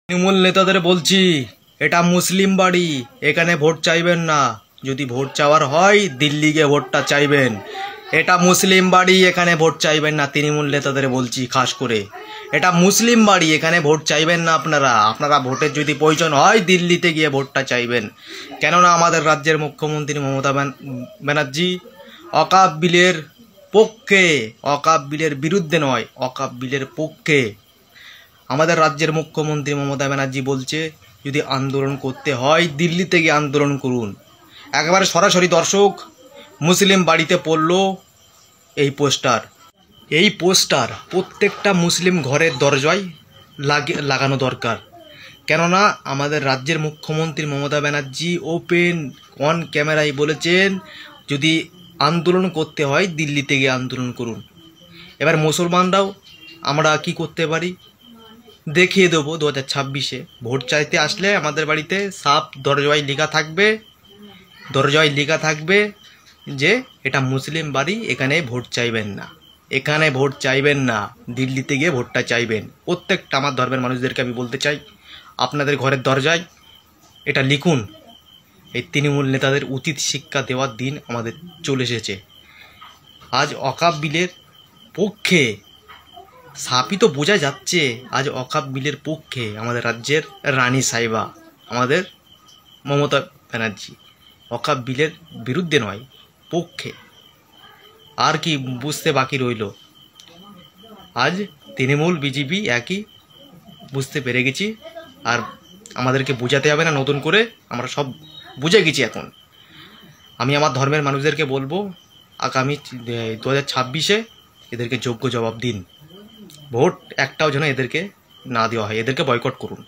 তৃণমূল নেতাদের বলছি, এটা মুসলিম বাড়ি, এখানে ভোট চাইবেন না। যদি ভোট চাওয়ার হয় দিল্লি গিয়ে ভোটটা চাইবেন। এটা মুসলিম বাড়ি, এখানে ভোট চাইবেন না। তৃণমূল নেতাদের বলছি খাস করে, এটা মুসলিম বাড়ি, এখানে ভোট চাইবেন না। আপনারা ভোটের যদি প্রয়োজন হয় দিল্লিতে গিয়ে ভোটটা চাইবেন। কেননা আমাদের রাজ্যের মুখ্যমন্ত্রী মমতা ব্যানার্জি ওয়াকফ বিলের পক্ষে, ওয়াকফ বিলের বিরুদ্ধে নয়, ওয়াকফ বিলের পক্ষে। আমাদের রাজ্যের মুখ্যমন্ত্রী মমতা ব্যানার্জি বলছে যদি আন্দোলন করতে হয় দিল্লিতে গিয়ে আন্দোলন করুন। একেবারে সরাসরি দর্শক, মুসলিম বাড়িতে পড়ল এই পোস্টার প্রত্যেকটা মুসলিম ঘরের দরজায় লাগানো দরকার। কেননা আমাদের রাজ্যের মুখ্যমন্ত্রী মমতা ব্যানার্জি ওপেন অন ক্যামেরায় বলেছেন যদি আন্দোলন করতে হয় দিল্লিতে গিয়ে আন্দোলন করুন। এবার মুসলমানরাও আমরা কি করতে পারি দেখিয়ে দেবো। 2026-এ ভোট চাইতে আসলে আমাদের বাড়িতে সাফ দরজায় লেখা থাকবে যে এটা মুসলিম বাড়ি, এখানে ভোট চাইবেন না, এখানে ভোট চাইবেন না, দিল্লিতে গিয়ে ভোটটা চাইবেন। প্রত্যেকটা আমার ধর্মের মানুষদেরকে আমি বলতে চাই, আপনাদের ঘরের দরজায় এটা লিখুন। এই তৃণমূল নেতাদের উচিত শিক্ষা দেওয়ার দিন আমাদের চলে এসেছে। আজ ওয়াকফ বিলের পক্ষে, সাপই তো বোঝা যাচ্ছে, আজ ওয়াকফ বিলের পক্ষে আমাদের রাজ্যের রানী সাহেবা, আমাদের মমতা ব্যানার্জি। ওয়াকফ বিলের বিরুদ্ধে নয়, পক্ষে। আর কি বুঝতে বাকি রইল? আজ তৃণমূল বিজেপি একই বুঝতে পেরে গেছি, আর আমাদেরকে বোঝাতে হবে না নতুন করে, আমরা সব বুঝে গেছি এখন। আমি আমার ধর্মের মানুষদেরকে বলবো আগামী 2026-এ এদেরকে যোগ্য জবাব দিন। ভোট একটাও যেন এদেরকে না দেওয়া হয়, এদেরকে বয়কট করুন।